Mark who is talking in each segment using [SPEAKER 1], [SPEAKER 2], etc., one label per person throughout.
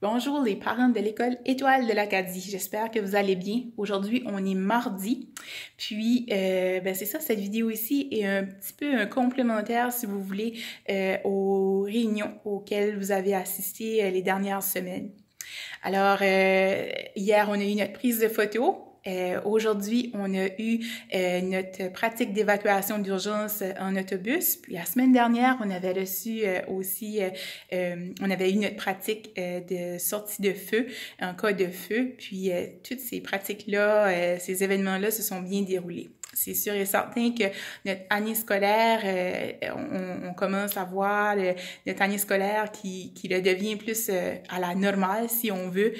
[SPEAKER 1] Bonjour les parents de l'école Étoile de l'Acadie, j'espère que vous allez bien. Aujourd'hui, on est mardi, puis c'est ça, cette vidéo ici est un petit peu un complémentaire, si vous voulez, aux réunions auxquelles vous avez assisté les dernières semaines. Alors, hier, on a eu notre prise de photos. Aujourd'hui, on a eu notre pratique d'évacuation d'urgence en autobus. Puis la semaine dernière, on avait reçu aussi, on avait eu notre pratique de sortie de feu en cas de feu. Puis toutes ces pratiques-là, ces événements-là se sont bien déroulés. C'est sûr et certain que notre année scolaire, on commence à voir notre année scolaire qui le devient plus à la normale, si on veut.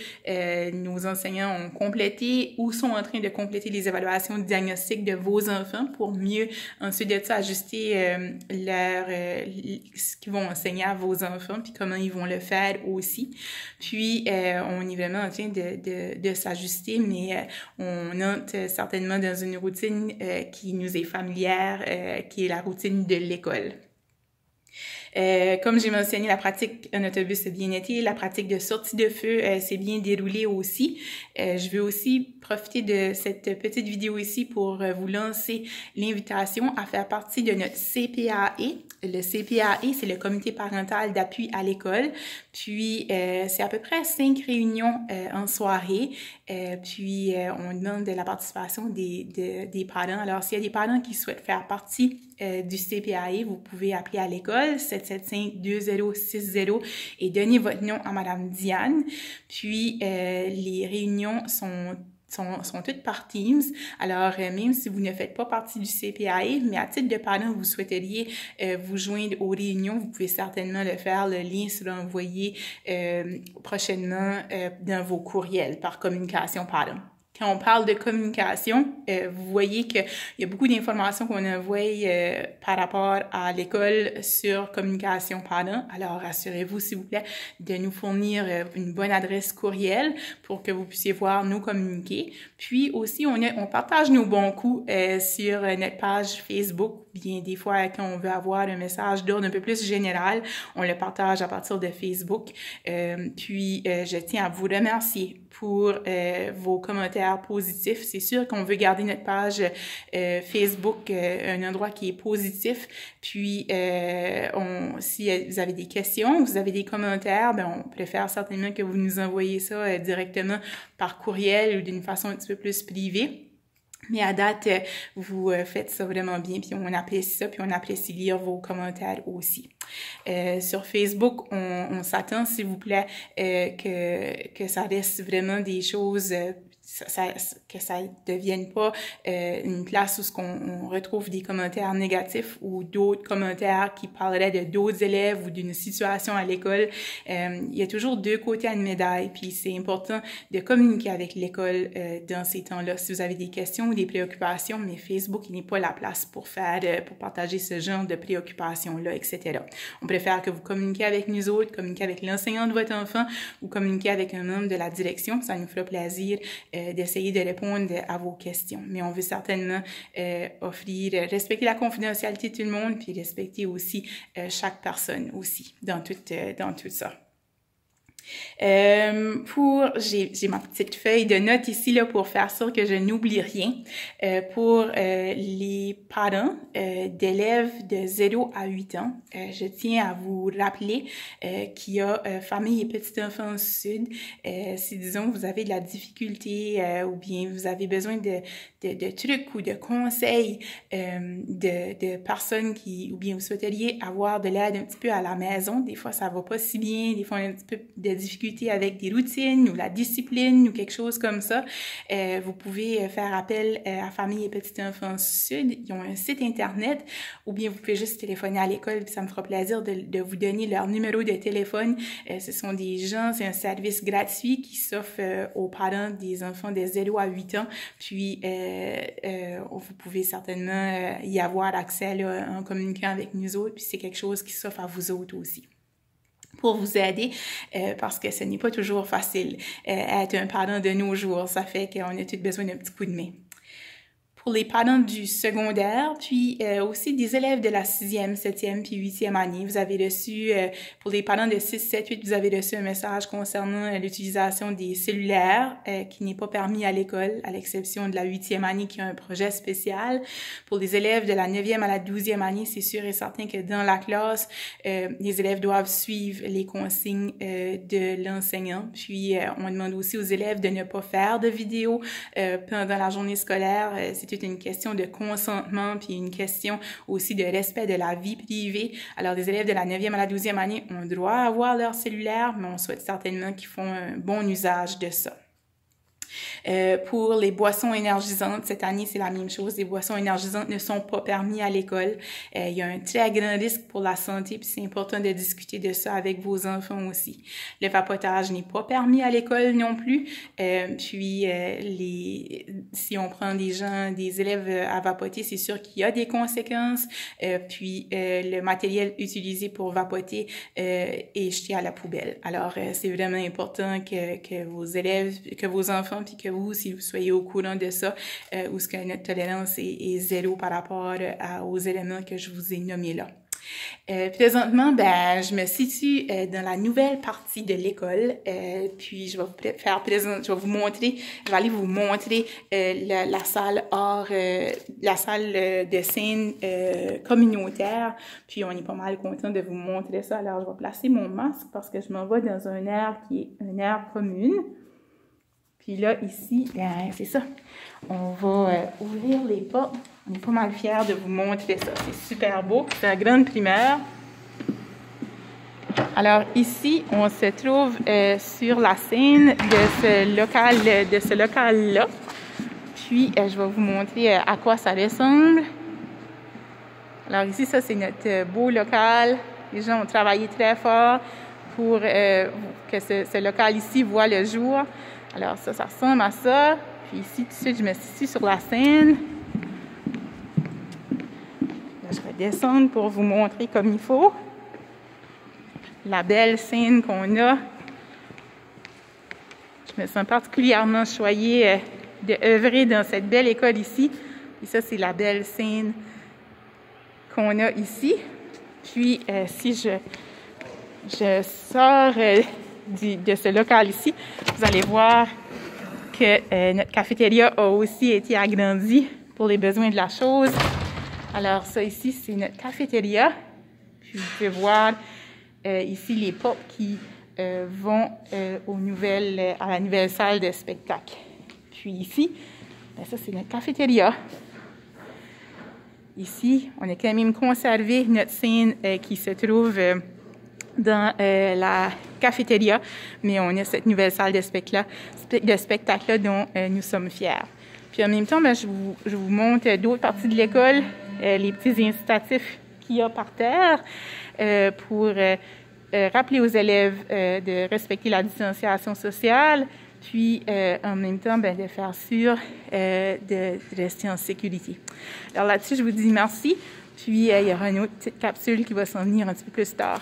[SPEAKER 1] Nos enseignants ont complété ou sont en train de compléter les évaluations diagnostiques de vos enfants pour mieux, ensuite de ça, ajuster ce qu'ils vont enseigner à vos enfants, puis comment ils vont le faire aussi. Puis, on est vraiment en train de s'ajuster, mais on entre certainement dans une routine qui nous est familière, qui est la routine de l'école. Comme j'ai mentionné, la pratique en autobus a bien été, la pratique de sortie de feu s'est bien déroulée aussi. Je veux aussi profiter de cette petite vidéo ici pour vous lancer l'invitation à faire partie de notre CPAE. Le CPAE, c'est le comité parental d'appui à l'école. Puis, c'est à peu près 5 réunions en soirée. Puis, on demande de la participation des parents. Alors, s'il y a des parents qui souhaitent faire partie du CPAE, vous pouvez appeler à l'école 775-2060 et donner votre nom à Madame Diane. Puis, les réunions sont toutes par Teams. Alors, même si vous ne faites pas partie du CPAE, mais à titre de parent, vous souhaiteriez vous joindre aux réunions, vous pouvez certainement le faire. Le lien sera envoyé prochainement dans vos courriels par communication parent. Quand on parle de communication, vous voyez qu'il y a beaucoup d'informations qu'on envoie par rapport à l'école sur communication parent. Alors, assurez-vous, s'il vous plaît, de nous fournir une bonne adresse courriel pour que vous puissiez voir nos communiqués. Puis aussi, on partage nos bons coups sur notre page Facebook. Bien, des fois, quand on veut avoir un message d'ordre un peu plus général, on le partage à partir de Facebook. Puis, je tiens à vous remercier pour vos commentaires positifs. C'est sûr qu'on veut garder notre page Facebook un endroit qui est positif. Puis, si vous avez des questions, vous avez des commentaires, on préfère certainement que vous nous envoyez ça directement par courriel ou d'une façon un petit peu plus privée. Mais à date, vous faites ça vraiment bien, puis on apprécie ça, puis on apprécie lire vos commentaires aussi. Sur Facebook, on s'attend, s'il vous plaît, que ça reste vraiment des choses... que ça devienne pas une place où on retrouve des commentaires négatifs ou d'autres commentaires qui parleraient de d'autres élèves ou d'une situation à l'école. Il y a toujours deux côtés à une médaille, puis c'est important de communiquer avec l'école dans ces temps-là. Si vous avez des questions ou des préoccupations, mais Facebook, il n'est pas la place pour partager ce genre de préoccupations-là, etc. On préfère que vous communiquiez avec nous autres, communiquiez avec l'enseignant de votre enfant ou communiquiez avec un membre de la direction. Ça nous fera plaisir d'essayer de répondre à vos questions. Mais on veut certainement respecter la confidentialité de tout le monde, puis respecter aussi chaque personne aussi dans tout ça. J'ai ma petite feuille de notes ici là pour faire sûr que je n'oublie rien. Pour les parents d'élèves de 0 à 8 ans, je tiens à vous rappeler qu'il y a famille et petits enfants sud. Si disons vous avez de la difficulté ou bien vous avez besoin de trucs ou de conseils de personnes ou bien vous souhaiteriez avoir de l'aide un petit peu à la maison. Des fois ça va pas si bien, des fois on a un petit peu de difficultés avec des routines ou la discipline ou quelque chose comme ça, vous pouvez faire appel à Famille et Petits Enfants Sud. Ils ont un site internet ou bien vous pouvez juste téléphoner à l'école, puis ça me fera plaisir de vous donner leur numéro de téléphone. Ce sont des gens, c'est un service gratuit qui s'offre aux parents des enfants de 0 à 8 ans. Puis, vous pouvez certainement y avoir accès là, en communiquant avec nous autres, puis c'est quelque chose qui s'offre à vous autres aussi, pour vous aider, parce que ce n'est pas toujours facile être un parent de nos jours. Ça fait qu'on a tous besoin d'un petit coup de main. pour les parents du secondaire, puis aussi des élèves de la 6e, 7e, puis 8e année. Vous avez reçu, pour les parents de 6, 7, 8, vous avez reçu un message concernant l'utilisation des cellulaires qui n'est pas permis à l'école, à l'exception de la 8e année qui a un projet spécial. Pour les élèves de la 9e à la 12e année, c'est sûr et certain que dans la classe, les élèves doivent suivre les consignes de l'enseignant. Puis, on demande aussi aux élèves de ne pas faire de vidéos pendant la journée scolaire. C'est toute une question de consentement, puis une question aussi de respect de la vie privée. Alors, les élèves de la 9e à la 12e année ont droit à avoir leur cellulaire, mais on souhaite certainement qu'ils font un bon usage de ça. Pour les boissons énergisantes, cette année, c'est la même chose. Les boissons énergisantes ne sont pas permis à l'école. Il y a un très grand risque pour la santé, puis c'est important de discuter de ça avec vos enfants aussi. Le vapotage n'est pas permis à l'école non plus. Si on prend des élèves à vapoter, c'est sûr qu'il y a des conséquences. Le matériel utilisé pour vapoter est jeté à la poubelle. Alors, c'est vraiment important que vos élèves, que vos enfants, puis que vous, si vous soyez au courant de ça, où ce que notre tolérance est zéro par rapport aux éléments que je vous ai nommés là. Présentement, je me situe dans la nouvelle partie de l'école, puis je vais aller vous montrer la salle la salle de scène communautaire, puis on est pas mal content de vous montrer ça. Alors, je vais placer mon masque parce que je m'en vais dans un aire qui est une aire commune. Puis là, ici, c'est ça. On va ouvrir les portes. On est pas mal fiers de vous montrer ça. C'est super beau. C'est la grande primaire. Alors ici, on se trouve sur la scène de ce local-là. Puis, je vais vous montrer à quoi ça ressemble. Alors ici, ça, c'est notre beau local. Les gens ont travaillé très fort pour que ce local ici voit le jour. Alors ça ressemble à ça. Puis ici, tout de suite, je me situe sur la scène. Là, je vais descendre pour vous montrer comme il faut. La belle scène qu'on a. Je me sens particulièrement choyée d'œuvrer dans cette belle école ici. Et ça, c'est la belle scène qu'on a ici. Puis, si je sors de ce local ici, vous allez voir que notre cafétéria a aussi été agrandie pour les besoins de la chose. Alors ça ici, c'est notre cafétéria. Puis vous pouvez voir ici les portes qui vont à la nouvelle salle de spectacle. Puis ici, ça c'est notre cafétéria. Ici, on a quand même conservé notre scène qui se trouve dans la cafétéria, mais on a cette nouvelle salle de spectacle-là dont nous sommes fiers. Puis en même temps, je vous montre d'autres parties de l'école, les petits incitatifs qu'il y a par terre pour rappeler aux élèves de respecter la distanciation sociale, puis en même temps, de faire sûr de rester en sécurité. Alors là-dessus, je vous dis merci, puis il y aura une autre petite capsule qui va s'en venir un petit peu plus tard.